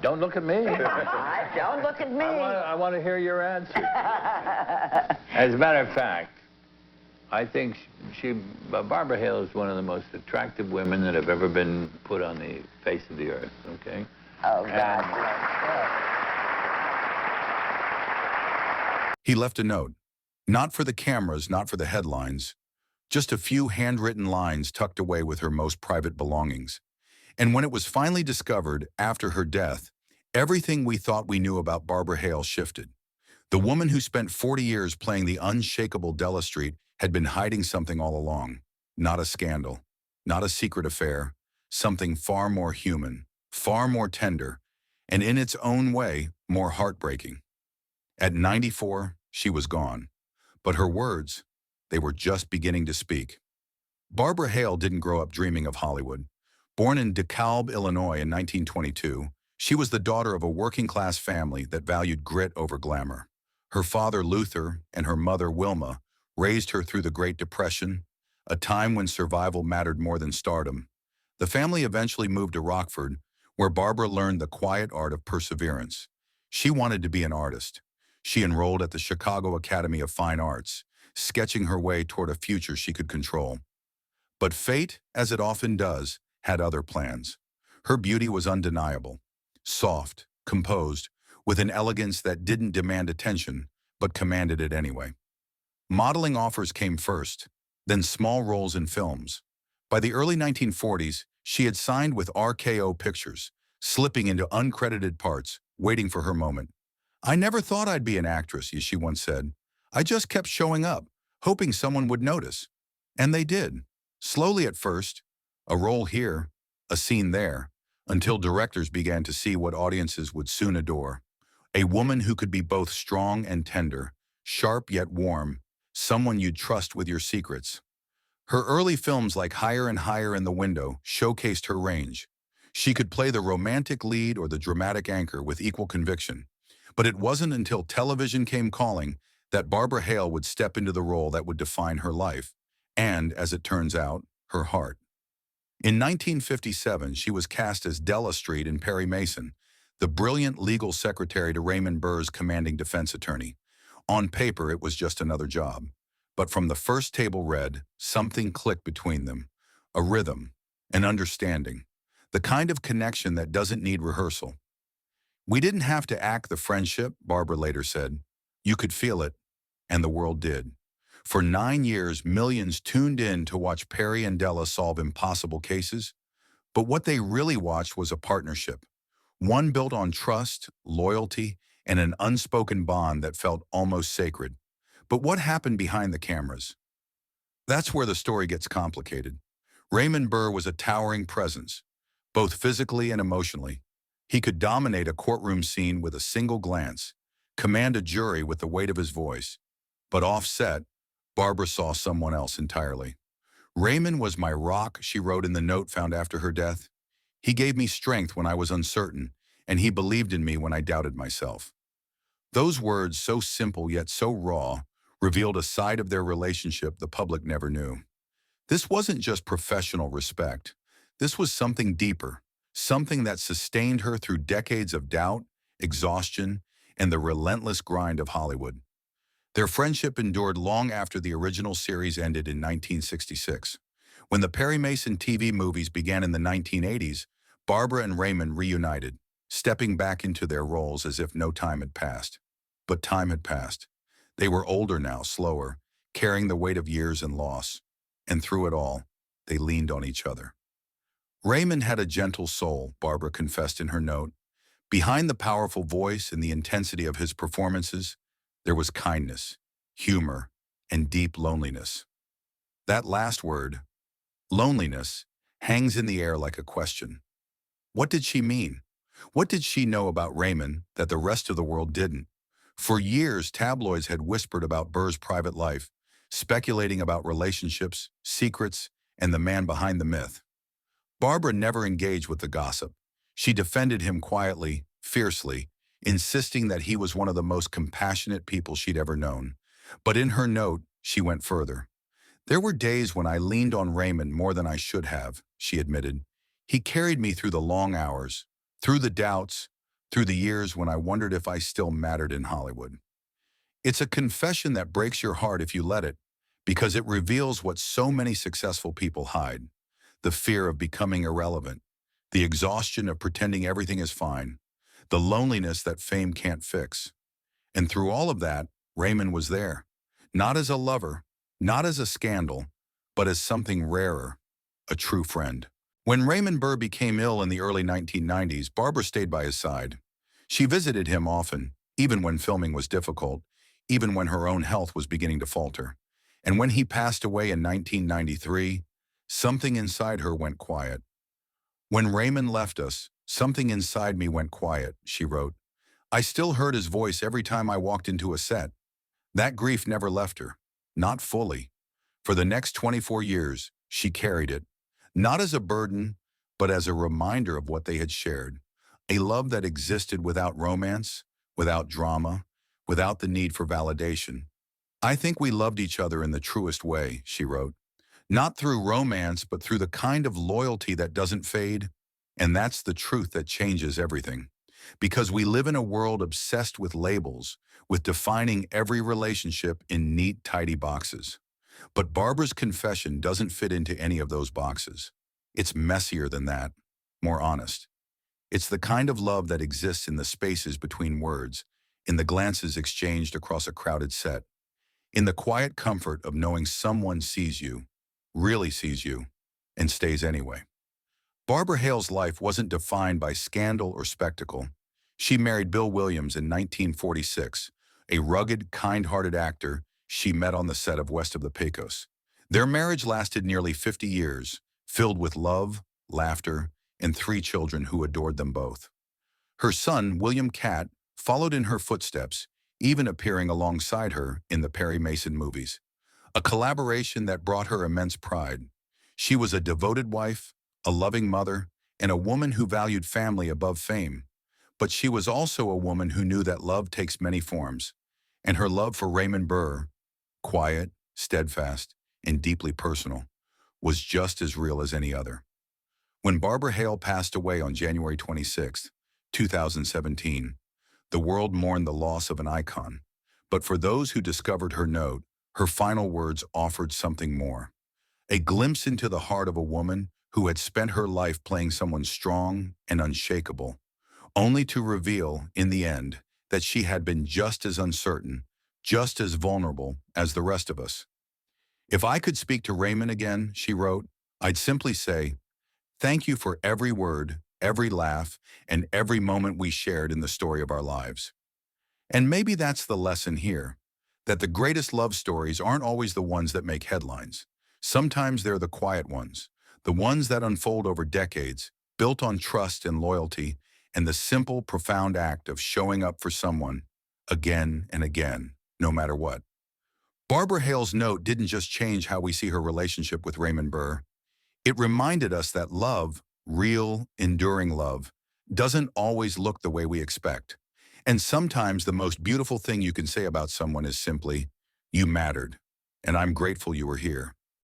Don't look at me. Don't look at me. I want to hear your answer. As a matter of fact, I think Barbara Hale is one of the most attractive women that have ever been put on the face of the earth, okay? Oh, God. He left a note. Not for the cameras, not for the headlines. Just a few handwritten lines tucked away with her most private belongings. And when it was finally discovered, after her death, everything we thought we knew about Barbara Hale shifted. The woman who spent 40 years playing the unshakable Della Street had been hiding something all along. Not a scandal, not a secret affair, something far more human, far more tender, and in its own way, more heartbreaking. At 94, she was gone. But her words, they were just beginning to speak. Barbara Hale didn't grow up dreaming of Hollywood. Born in DeKalb, Illinois in 1922, she was the daughter of a working-class family that valued grit over glamour. Her father, Luther, and her mother, Wilma, raised her through the Great Depression, a time when survival mattered more than stardom. The family eventually moved to Rockford, where Barbara learned the quiet art of perseverance. She wanted to be an artist. She enrolled at the Chicago Academy of Fine Arts, sketching her way toward a future she could control. But fate, as it often does, had other plans. Her beauty was undeniable, soft, composed, with an elegance that didn't demand attention, but commanded it anyway. Modeling offers came first, then small roles in films. By the early 1940s, she had signed with RKO Pictures, slipping into uncredited parts, waiting for her moment. "I never thought I'd be an actress," she once said. "I just kept showing up, hoping someone would notice." And they did. Slowly at first, a role here, a scene there, until directors began to see what audiences would soon adore. A woman who could be both strong and tender, sharp yet warm, someone you'd trust with your secrets. Her early films like Higher and Higher in the Window showcased her range. She could play the romantic lead or the dramatic anchor with equal conviction. But it wasn't until television came calling that Barbara Hale would step into the role that would define her life, and, as it turns out, her heart. In 1957, she was cast as Della Street in Perry Mason, the brilliant legal secretary to Raymond Burr's commanding defense attorney. On paper, it was just another job. But from the first table read, something clicked between them. A rhythm, an understanding, the kind of connection that doesn't need rehearsal. "We didn't have to act the friendship," Barbara later said. "You could feel it," and the world did. For 9 years, millions tuned in to watch Perry and Della solve impossible cases. But what they really watched was a partnership, one built on trust, loyalty, and an unspoken bond that felt almost sacred. But what happened behind the cameras? That's where the story gets complicated. Raymond Burr was a towering presence, both physically and emotionally. He could dominate a courtroom scene with a single glance, command a jury with the weight of his voice. But offset, Barbara saw someone else entirely. "Raymond was my rock," she wrote in the note found after her death. "He gave me strength when I was uncertain, and he believed in me when I doubted myself." Those words, so simple yet so raw, revealed a side of their relationship the public never knew. This wasn't just professional respect. This was something deeper, something that sustained her through decades of doubt, exhaustion, and the relentless grind of Hollywood. Their friendship endured long after the original series ended in 1966. When the Perry Mason TV movies began in the 1980s, Barbara and Raymond reunited, stepping back into their roles as if no time had passed. But time had passed. They were older now, slower, carrying the weight of years and loss. And through it all, they leaned on each other. "Raymond had a gentle soul," Barbara confessed in her note. "Behind the powerful voice and the intensity of his performances, there was kindness, humor, and deep loneliness." That last word, loneliness, hangs in the air like a question. What did she mean? What did she know about Raymond that the rest of the world didn't? For years, tabloids had whispered about Burr's private life, speculating about relationships, secrets, and the man behind the myth. Barbara never engaged with the gossip. She defended him quietly, fiercely, insisting that he was one of the most compassionate people she'd ever known. But in her note, she went further. "There were days when I leaned on Raymond more than I should have," she admitted. "He carried me through the long hours, through the doubts, through the years when I wondered if I still mattered in Hollywood. It's a confession that breaks your heart if you let it, because it reveals what so many successful people hide: the fear of becoming irrelevant, the exhaustion of pretending everything is fine, the loneliness that fame can't fix. And through all of that, Raymond was there, not as a lover, not as a scandal, but as something rarer, a true friend. When Raymond Burr became ill in the early 1990s, Barbara stayed by his side. She visited him often, even when filming was difficult, even when her own health was beginning to falter. And when he passed away in 1993, something inside her went quiet. "When Raymond left us, something inside me went quiet," she wrote. "I still heard his voice every time I walked into a set." That grief never left her, not fully. For the next 24 years, she carried it, not as a burden, but as a reminder of what they had shared: a love that existed without romance, without drama, without the need for validation. "I think we loved each other in the truest way," she wrote. "Not through romance, but through the kind of loyalty that doesn't fade. And that's the truth that changes everything. Because we live in a world obsessed with labels, with defining every relationship in neat, tidy boxes. But Barbara's confession doesn't fit into any of those boxes. It's messier than that, more honest. It's the kind of love that exists in the spaces between words, in the glances exchanged across a crowded set, in the quiet comfort of knowing someone sees you, really sees you, and stays anyway." Barbara Hale's life wasn't defined by scandal or spectacle. She married Bill Williams in 1946, a rugged, kind-hearted actor she met on the set of West of the Pecos. Their marriage lasted nearly 50 years, filled with love, laughter, and 3 children who adored them both. Her son, William Catt, followed in her footsteps, even appearing alongside her in the Perry Mason movies, a collaboration that brought her immense pride. She was a devoted wife, a loving mother, and a woman who valued family above fame. But she was also a woman who knew that love takes many forms, and her love for Raymond Burr, quiet, steadfast, and deeply personal, was just as real as any other. When Barbara Hale passed away on January 26, 2017, the world mourned the loss of an icon. But for those who discovered her note, her final words offered something more: a glimpse into the heart of a woman who had spent her life playing someone strong and unshakable, only to reveal, in the end, that she had been just as uncertain, just as vulnerable as the rest of us. "If I could speak to Raymond again," she wrote, "I'd simply say, thank you for every word, every laugh, and every moment we shared in the story of our lives." And maybe that's the lesson here, that the greatest love stories aren't always the ones that make headlines. Sometimes they're the quiet ones, the ones that unfold over decades, built on trust and loyalty, and the simple, profound act of showing up for someone again and again, no matter what. Barbara Hale's note didn't just change how we see her relationship with Raymond Burr. It reminded us that love, real, enduring love, doesn't always look the way we expect. And sometimes the most beautiful thing you can say about someone is simply, "You mattered, and I'm grateful you were here."